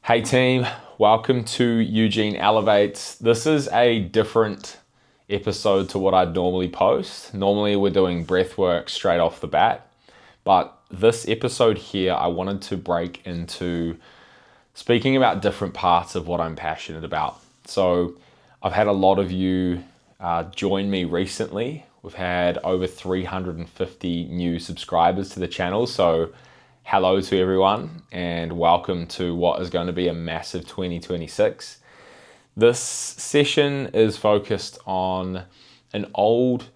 Hey team, welcome to Eugene Elevates. This is a different episode to what I'd normally post. Normally we're doing breath work straight off the bat, but this episode here I wanted to break into speaking about different parts of what I'm passionate about. So I've had a lot of you join me recently. We've had over 350 new subscribers to the channel, so hello to everyone and welcome to what is going to be a massive 2026. This session is focused on an old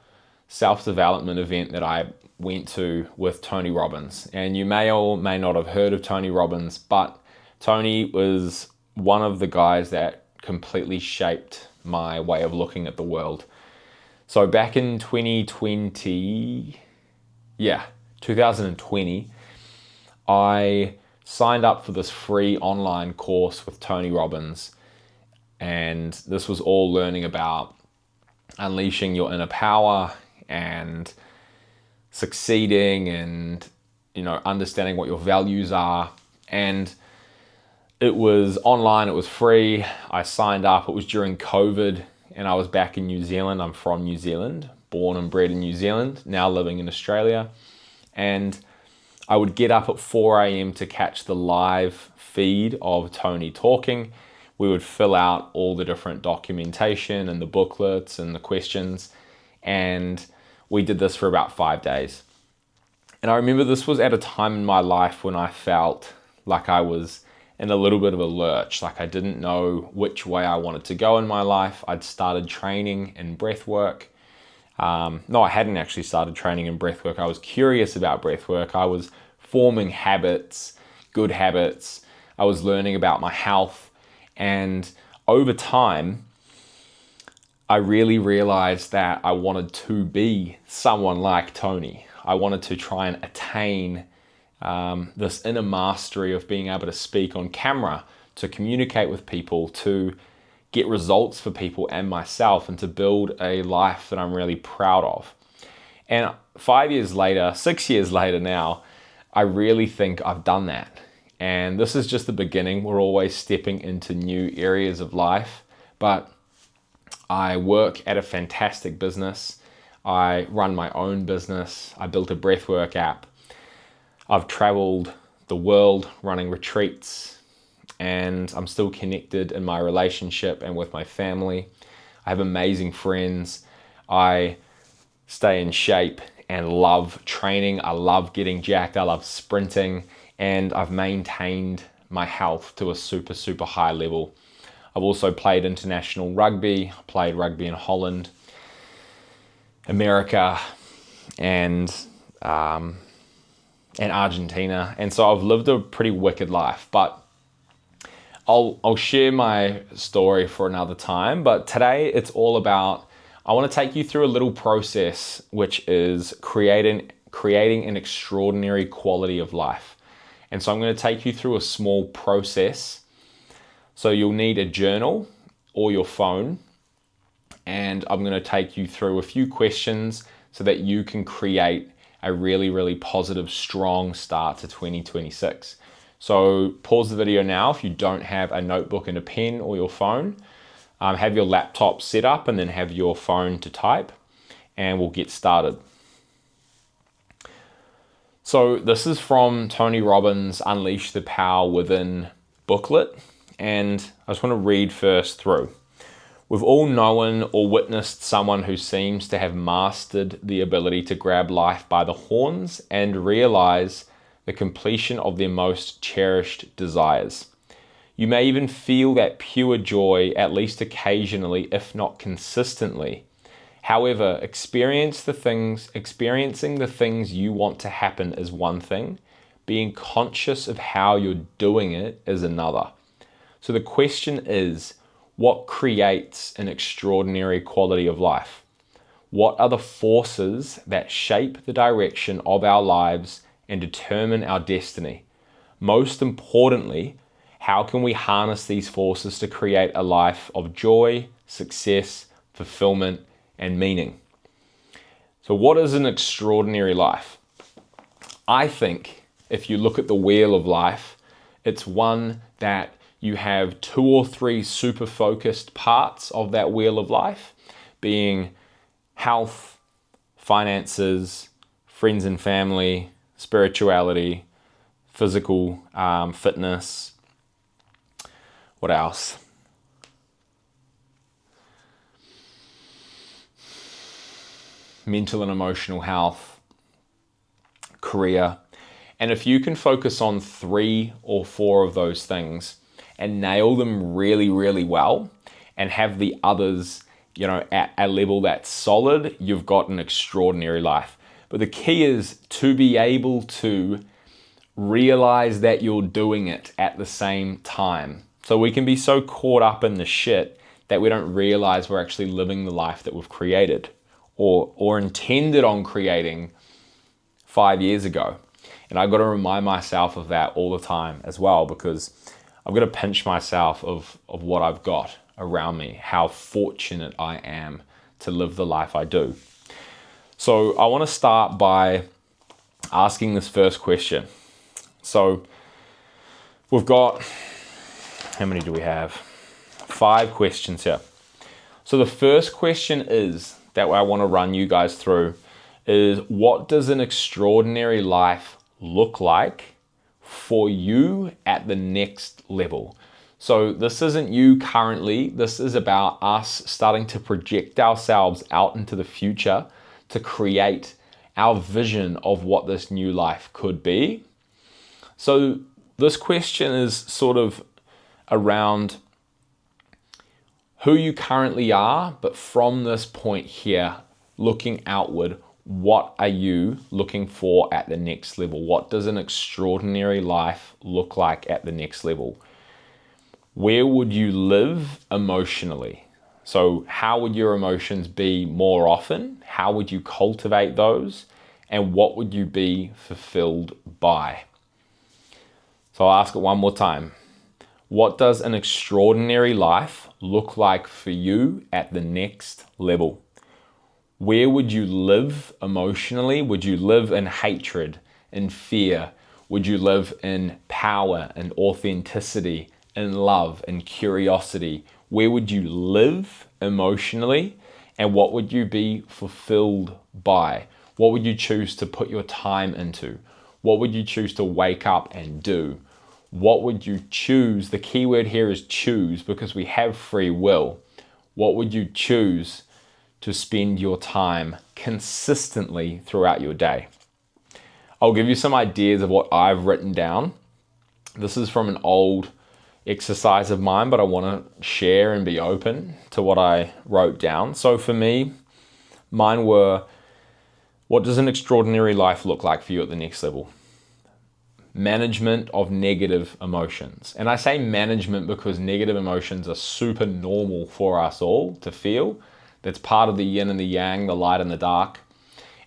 self-development event that I went to with Tony Robbins. And you may or may not have heard of Tony Robbins, but Tony was one of the guys that completely shaped my way of looking at the world. So back in 2020, I signed up for this free online course with Tony Robbins, and this was all learning about unleashing your inner power and succeeding and, understanding what your values are. And it was online, it was free. I signed up, it was during COVID, and I was back in New Zealand. I'm from New Zealand, born and bred in New Zealand, now living in Australia. And I would get up at 4 a.m. to catch the live feed of Tony talking. We would fill out all the different documentation and the booklets and the questions. And we did this for about 5 days. And I remember this was at a time in my life when I felt like I was in a little bit of a lurch, like I didn't know which way I wanted to go in my life. I'd started training in breath work. I hadn't actually started training in breathwork. I was curious about breathwork. I was forming habits, good habits. I was learning about my health. And over time, I really realized that I wanted to be someone like Tony. I wanted to try and attain this inner mastery of being able to speak on camera, to communicate with people, to get results for people and myself, and to build a life that I'm really proud of. And 6 years later now, I really think I've done that. And this is just the beginning. We're always stepping into new areas of life, but I work at a fantastic business. I run my own business. I built a breathwork app. I've traveled the world running retreats, and I'm still connected in my relationship and with my family. I have amazing friends. I stay in shape and love training. I love getting jacked. I love sprinting, and I've maintained my health to a super, super high level. I've also played international rugby. I played rugby in Holland, America, and Argentina. And so I've lived a pretty wicked life, but I'll share my story for another time. But today it's all about, I want to take you through a little process, which is creating an extraordinary quality of life. And so I'm going to take you through a small process. So you'll need a journal or your phone, and I'm going to take you through a few questions so that you can create a really, really positive, strong start to 2026. So pause the video now if you don't have a notebook and a pen or your phone. Have your laptop set up and then have your phone to type, and we'll get started. So this is from Tony Robbins' Unleash the Power Within booklet, and I just want to read first through. We've all known or witnessed someone who seems to have mastered the ability to grab life by the horns and realize the completion of their most cherished desires. You may even feel that pure joy at least occasionally, if not consistently. However, experiencing the things you want to happen is one thing. Being conscious of how you're doing it is another. So the question is, what creates an extraordinary quality of life? What are the forces that shape the direction of our lives and determine our destiny? Most importantly, how can we harness these forces to create a life of joy, success, fulfillment, and meaning? So what is an extraordinary life? I think if you look at the wheel of life, it's one that you have 2 or 3 super focused parts of that wheel of life, being health, finances, friends and family, spirituality, physical fitness. What else? Mental and emotional health, career. And if you can focus on 3 or 4 of those things and nail them really, really well and have the others, at a level that's solid, you've got an extraordinary life. But the key is to be able to realize that you're doing it at the same time. So we can be so caught up in the shit that we don't realize we're actually living the life that we've created or intended on creating 5 years ago. And I've got to remind myself of that all the time as well, because I've got to pinch myself of what I've got around me, how fortunate I am to live the life I do. So I want to start by asking this first question. So we've got, how many do we have? 5 questions here. So the first question is, that I want to run you guys through, is what does an extraordinary life look like for you at the next level? So this isn't you currently, this is about us starting to project ourselves out into the future to create our vision of what this new life could be. So this question is sort of around who you currently are, but from this point here, looking outward, what are you looking for at the next level? What does an extraordinary life look like at the next level? Where would you live emotionally? So how would your emotions be more often? How would you cultivate those? And what would you be fulfilled by? So I'll ask it one more time. What does an extraordinary life look like for you at the next level? Where would you live emotionally? Would you live in hatred, in fear? Would you live in power and authenticity, in love and curiosity? Where would you live emotionally? And what would you be fulfilled by? What would you choose to put your time into? What would you choose to wake up and do? What would you choose? The key word here is choose, because we have free will. What would you choose to spend your time consistently throughout your day? I'll give you some ideas of what I've written down. This is from an old exercise of mine, but I want to share and be open to what I wrote down. So for me, mine were, what does an extraordinary life look like for you at the next level? Management of negative emotions. And I say management because negative emotions are super normal for us all to feel. That's part of the yin and the yang, the light and the dark.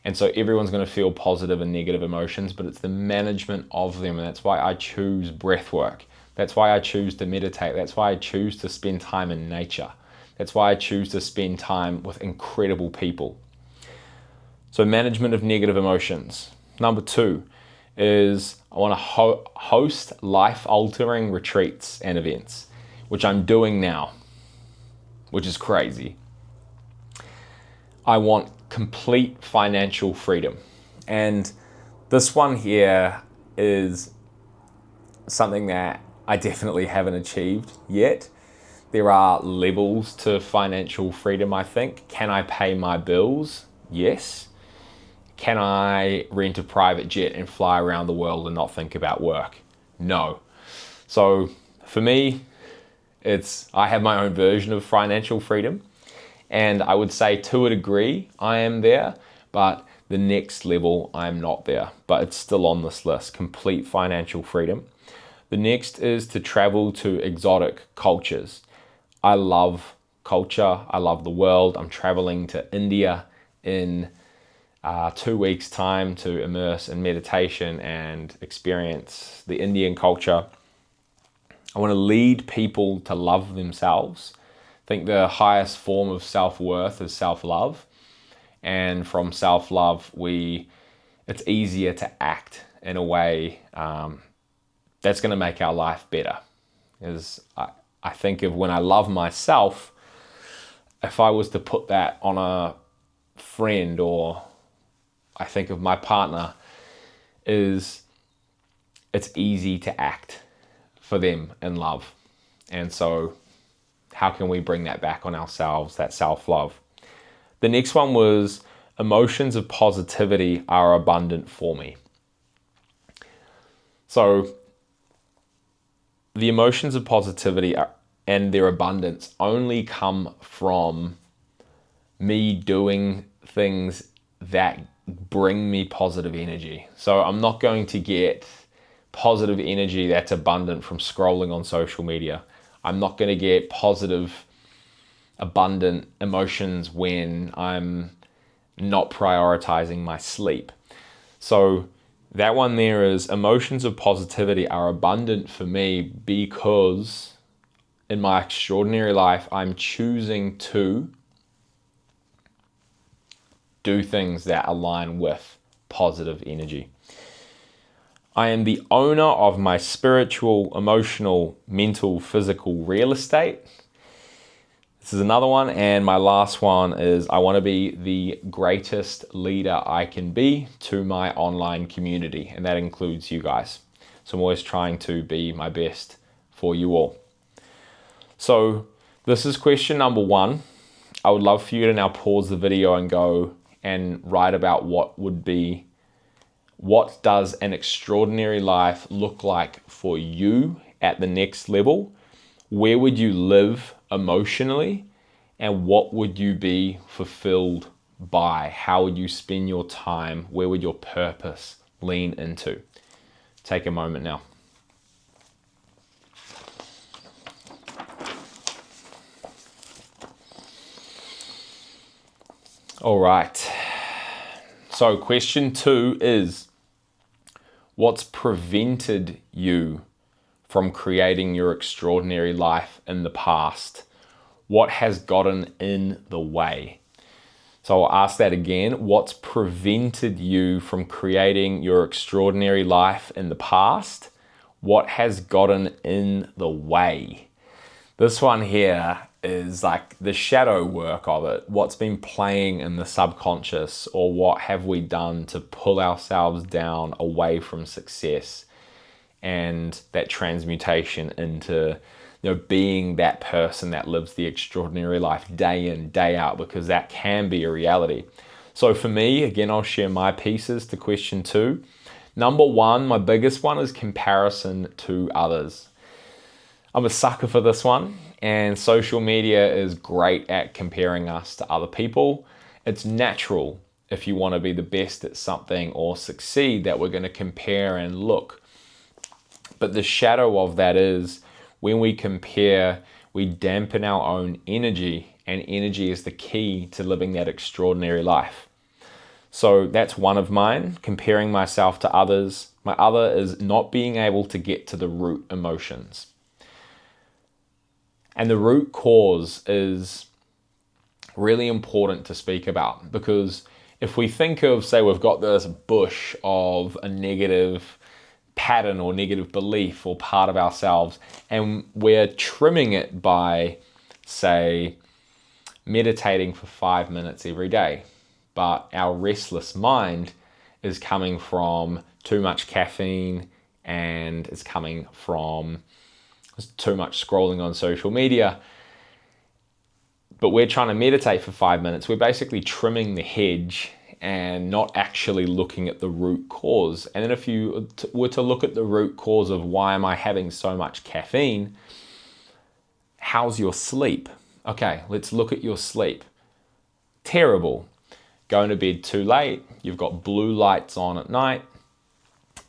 And so everyone's going to feel positive and negative emotions, but it's the management of them. And that's why I choose breath work. That's why I choose to meditate. That's why I choose to spend time in nature. That's why I choose to spend time with incredible people. So management of negative emotions. Number 2 is I want to host life-altering retreats and events, which I'm doing now, which is crazy. I want complete financial freedom. And this one here is something that I definitely haven't achieved yet. There are levels to financial freedom, I think. Can I pay my bills? Yes. Can I rent a private jet and fly around the world and not think about work? No. So for me, I have my own version of financial freedom. And I would say to a degree, I am there, but the next level, I'm not there. But it's still on this list, complete financial freedom. The next is to travel to exotic cultures. I love culture. I love the world. I'm traveling to India in 2 weeks' time to immerse in meditation and experience the Indian culture. I want to lead people to love themselves. I think the highest form of self-worth is self-love. And from self-love, it's easier to act in a way that's going to make our life better. is I think of when I love myself, if I was to put that on a friend, or I think of my partner, is it's easy to act for them in love. And so how can we bring that back on ourselves, that self-love? The next one was emotions of positivity are abundant for me. So the emotions of positivity and their abundance only come from me doing things that bring me positive energy. So I'm not going to get positive energy that's abundant from scrolling on social media. I'm not going to get positive, abundant emotions when I'm not prioritizing my sleep. So that one there is emotions of positivity are abundant for me because in my extraordinary life, I'm choosing to do things that align with positive energy. I am the owner of my spiritual, emotional, mental, physical real estate. This is another one. And my last one is I want to be the greatest leader I can be to my online community. And that includes you guys. So I'm always trying to be my best for you all. So this is question number 1. I would love for you to now pause the video and go and write about what does an extraordinary life look like for you at the next level? Where would you live emotionally? And what would you be fulfilled by? How would you spend your time? Where would your purpose lean into? Take a moment now. All right. So question 2 is, what's prevented you from creating your extraordinary life in the past? What has gotten in the way? So I'll ask that again. What's prevented you from creating your extraordinary life in the past? What has gotten in the way? This one here is like the shadow work of it. What's been playing in the subconscious, or what have we done to pull ourselves down away from success and that transmutation into being that person that lives the extraordinary life day in, day out, because that can be a reality. So for me, again, I'll share my pieces to question 2. Number 1, my biggest one is comparison to others. I'm a sucker for this one, and social media is great at comparing us to other people. It's natural if you want to be the best at something or succeed that we're going to compare and look. But the shadow of that is when we compare, we dampen our own energy, and energy is the key to living that extraordinary life. So that's one of mine, comparing myself to others. My other is not being able to get to the root emotions. And the root cause is really important to speak about, because if we think of, say, we've got this bush of a negative pattern or negative belief or part of ourselves, and we're trimming it by, say, meditating for 5 minutes every day, but our restless mind is coming from too much caffeine, and it's coming from too much scrolling on social media, but we're trying to meditate for 5 minutes, we're basically trimming the hedge and not actually looking at the root cause. And then if you were to look at the root cause of why am I having so much caffeine, how's your sleep? Okay, let's look at your sleep. Terrible. Going to bed too late, you've got blue lights on at night,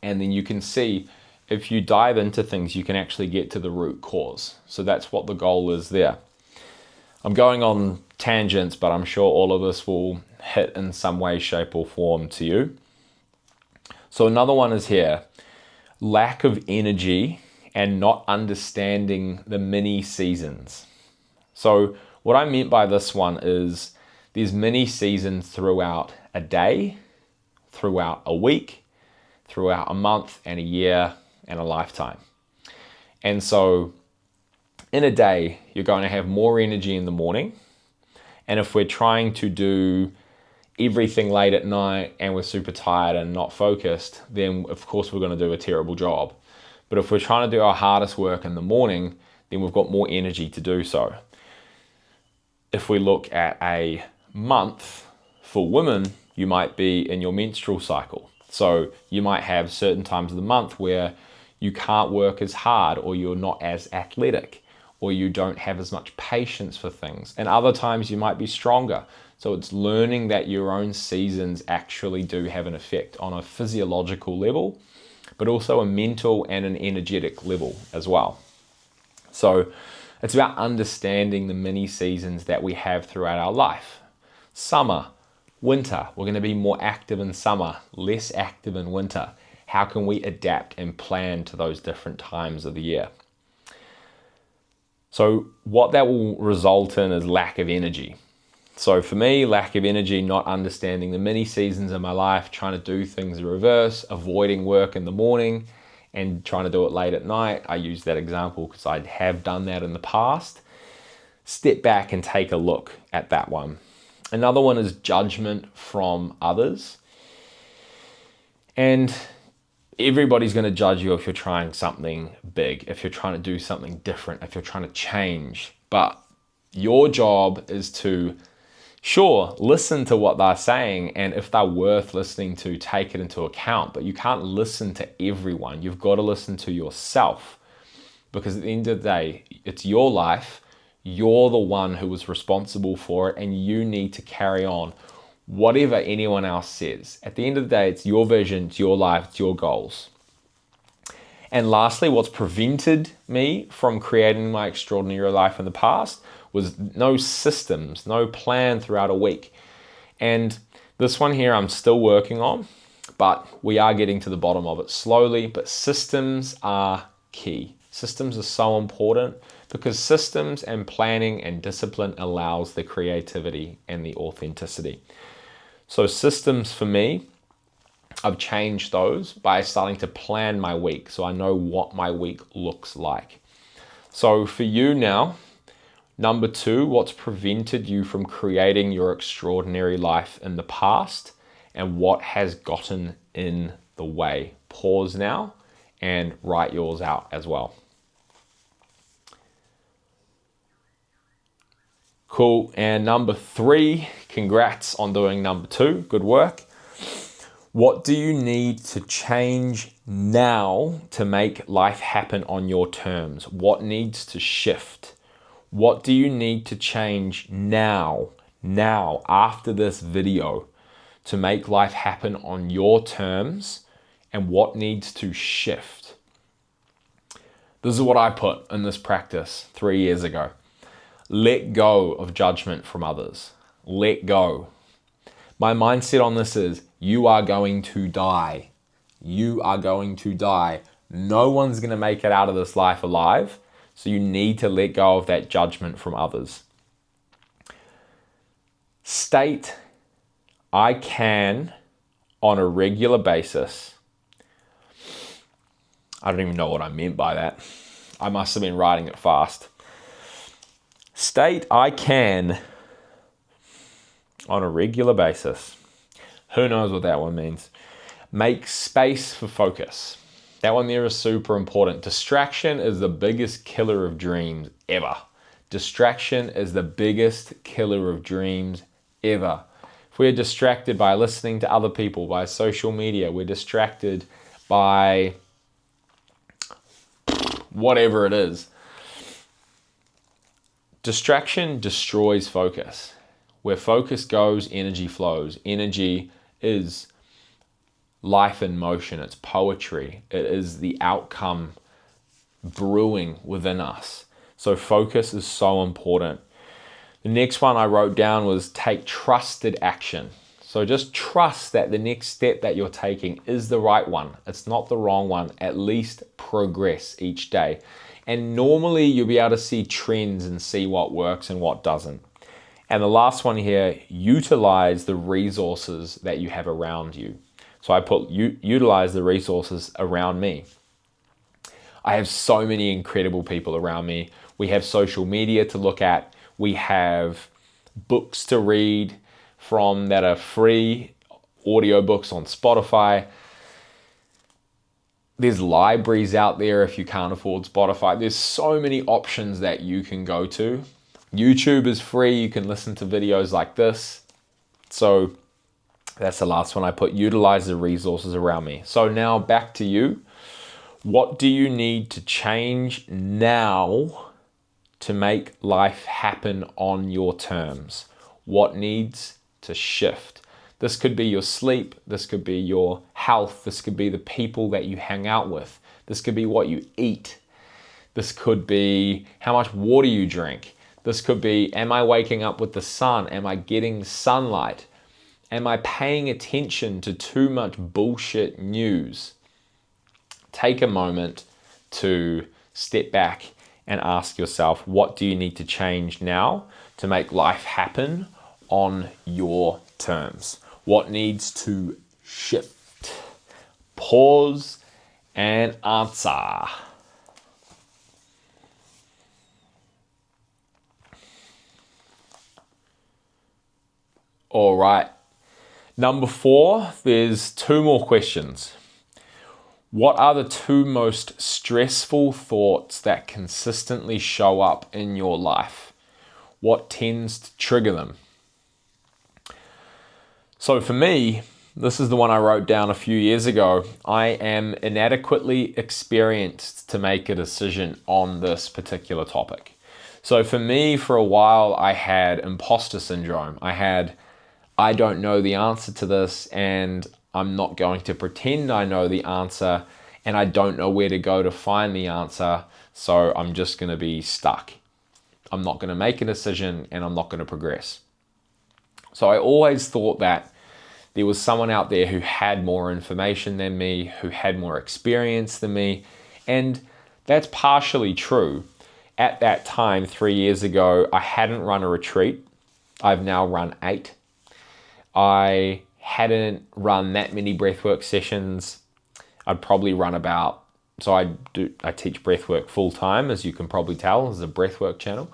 and then you can see if you dive into things, you can actually get to the root cause. So that's what the goal is there. I'm going on tangents, but I'm sure all of this will hit in some way, shape, or form to you. So another one is here, lack of energy and not understanding the mini seasons. So what I meant by this one is there's mini seasons throughout a day, throughout a week, throughout a month and a year and a lifetime. And so in a day, you're going to have more energy in the morning. And if we're trying to do everything late at night and we're super tired and not focused, then of course we're going to do a terrible job. But if we're trying to do our hardest work in the morning, then we've got more energy to do so. If we look at a month for women, you might be in your menstrual cycle. So you might have certain times of the month where you can't work as hard, or you're not as athletic, or you don't have as much patience for things. And other times you might be stronger. So it's learning that your own seasons actually do have an effect on a physiological level, but also a mental and an energetic level as well. So it's about understanding the mini seasons that we have throughout our life. Summer, winter, we're going to be more active in summer, less active in winter. How can we adapt and plan to those different times of the year? So what that will result in is lack of energy. So for me, lack of energy, not understanding the mini seasons in my life, trying to do things in reverse, avoiding work in the morning and trying to do it late at night. I use that example because I have done that in the past. Step back and take a look at that one. Another one is judgment from others. And everybody's going to judge you if you're trying something big, if you're trying to do something different, if you're trying to change. But your job is to, sure, listen to what they're saying, and if they're worth listening to, take it into account. But you can't listen to everyone. You've got to listen to yourself, because at the end of the day, it's your life. You're the one who is responsible for it, and you need to carry on whatever anyone else says. At the end of the day, it's your vision, it's your life, it's your goals. And lastly, what's prevented me from creating my extraordinary life in the past was no systems, no plan throughout a week. And this one here I'm still working on, but we are getting to the bottom of it slowly. But systems are key. Systems are so important because systems and planning and discipline allows the creativity and the authenticity. So systems for me, I've changed those by starting to plan my week so I know what my week looks like. So for you now, number 2, what's prevented you from creating your extraordinary life in the past and what has gotten in the way? Pause now and write yours out as well. Cool. And number 3, congrats on doing number 2. Good work. What do you need to change now to make life happen on your terms? What needs to shift? What do you need to change now, after this video, to make life happen on your terms, and what needs to shift? This is what I put in this practice 3 years ago. Let go of judgment from others. Let go. My mindset on this is, you are going to die. You are going to die. No one's going to make it out of this life alive. So you need to let go of that judgment from others. State, I can, on a regular basis. I don't even know what I meant by that. I must have been writing it fast. State, I can, on a regular basis. Who knows what that one means? Make space for focus. That one there is super important. Distraction is the biggest killer of dreams ever. Distraction is the biggest killer of dreams ever. If we're distracted by listening to other people, by social media, we're distracted by whatever it is. Distraction destroys focus. Where focus goes, energy flows. Energy is life in motion. It's poetry. It is the outcome brewing within us. So focus is so important. The next one I wrote down was take trusted action. So just trust that the next step that you're taking is the right one. It's not the wrong one. At least progress each day. And normally you'll be able to see trends and see what works and what doesn't. And the last one here, utilize the resources that you have around you. So I put utilize the resources around me. I have so many incredible people around me. We have social media to look at. We have books to read from that are free, audiobooks on Spotify. There's libraries out there if you can't afford Spotify. There's so many options that you can go to. YouTube is free. You can listen to videos like this. So that's the last one I put. Utilize the resources around me. So now back to you. What do you need to change now to make life happen on your terms? What needs to shift? This could be your sleep. This could be your health. This could be the people that you hang out with. This could be what you eat. This could be how much water you drink. This could be, am I waking up with the sun? Am I getting sunlight? Am I paying attention to too much bullshit news? Take a moment to step back and ask yourself, what do you need to change now to make life happen on your terms? What needs to shift? Pause and answer. All right. Number 4, there's 2 more questions. What are the 2 most stressful thoughts that consistently show up in your life? What tends to trigger them? So for me, this is the one I wrote down a few years ago. I am inadequately experienced to make a decision on this particular topic. So for me, for a while, I had imposter syndrome. I don't know the answer to this, and I'm not going to pretend I know the answer, and I don't know where to go to find the answer, so I'm just going to be stuck. I'm not going to make a decision, and I'm not going to progress. So I always thought that there was someone out there who had more information than me, who had more experience than me, and that's partially true. At that time, 3 years ago, I hadn't run a retreat. I've now run 8. I hadn't run that many breathwork sessions. I'd probably run about, so I teach breathwork full time, as you can probably tell. This is a breathwork channel.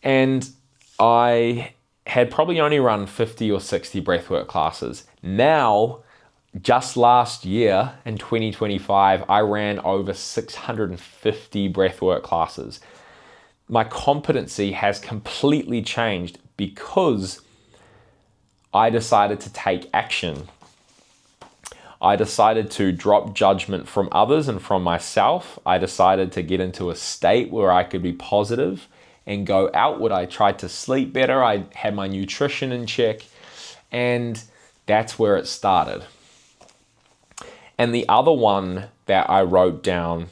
And I had probably only run 50 or 60 breathwork classes. Now, just last year in 2025, I ran over 650 breathwork classes. My competency has completely changed because I decided to take action. I decided to drop judgment from others and from myself. I decided to get into a state where I could be positive and go outward. I tried to sleep better. I had my nutrition in check, and that's where it started. And the other one that I wrote down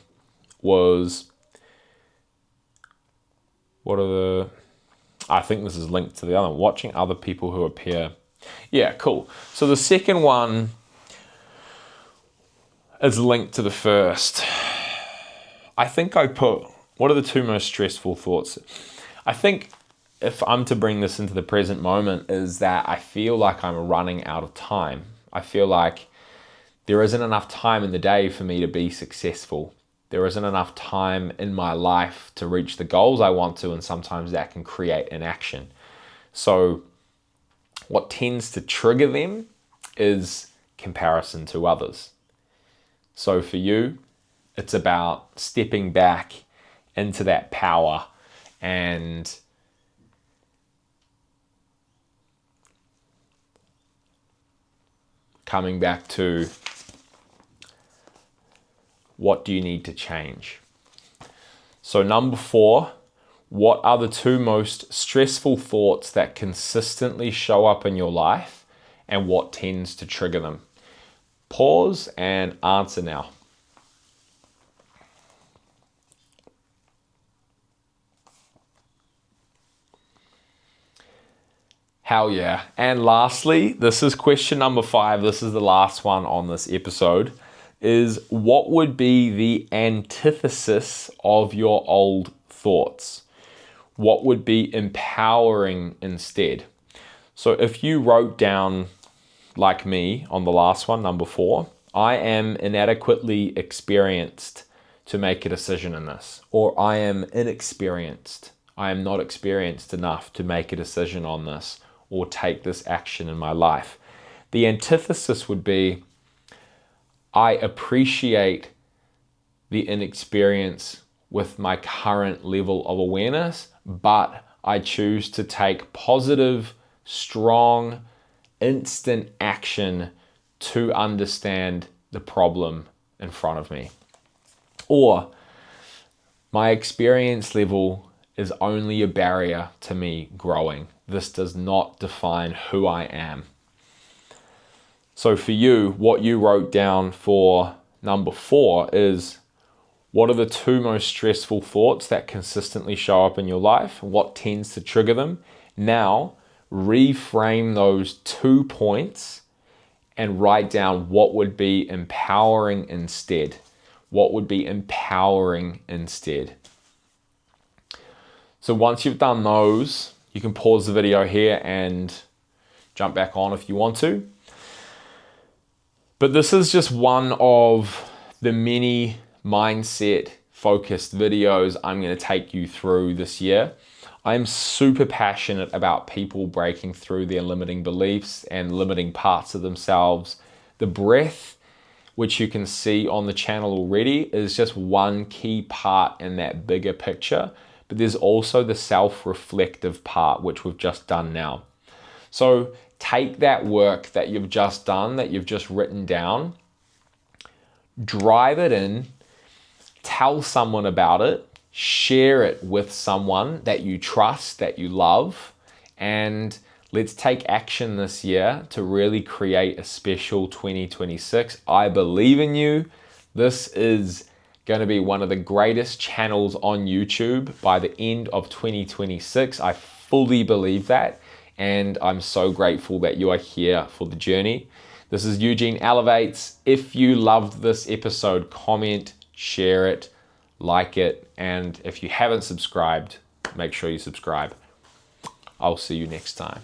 was, I think this is linked to the other one, watching other people who appear. Yeah, cool. So the second one is linked to the first. I think I put, what are the 2 most stressful thoughts? I think if I'm to bring this into the present moment is that I feel like I'm running out of time. I feel like there isn't enough time in the day for me to be successful. There isn't enough time in my life to reach the goals I want to, and sometimes that can create inaction. So what tends to trigger them is comparison to others. So for you, it's about stepping back into that power and coming back to what do you need to change. So number 4, what are the 2 most stressful thoughts that consistently show up in your life, and what tends to trigger them? Pause and answer now. Hell yeah. And lastly, this is question number 5. This is the last one on this episode. Is what would be the antithesis of your old thoughts? What would be empowering instead? So if you wrote down, like me on the last one, number 4, I am inadequately experienced to make a decision in this, or I am inexperienced. I am not experienced enough to make a decision on this or take this action in my life. The antithesis would be, I appreciate the inexperience with my current level of awareness, but I choose to take positive, strong, instant action to understand the problem in front of me. Or my experience level is only a barrier to me growing. This does not define who I am. So for you, what you wrote down for number 4 is, what are the 2 most stressful thoughts that consistently show up in your life? What tends to trigger them? Now, reframe those 2 points and write down what would be empowering instead. What would be empowering instead? So once you've done those, you can pause the video here and jump back on if you want to. But this is just one of the many mindset focused videos I'm going to take you through this year. I'm super passionate about people breaking through their limiting beliefs and limiting parts of themselves. The breath, which you can see on the channel already, is just one key part in that bigger picture. But there's also the self-reflective part, which we've just done now. So take that work that you've just done, that you've just written down, drive it in, tell someone about it, share it with someone that you trust, that you love, and let's take action this year to really create a special 2026. I believe in you. This is going to be one of the greatest channels on YouTube by the end of 2026. I fully believe that, and I'm so grateful that you are here for the journey. This is Eugene Elevates. If you loved this episode, comment, share it, like it, and if you haven't subscribed, make sure you subscribe. I'll see you next time.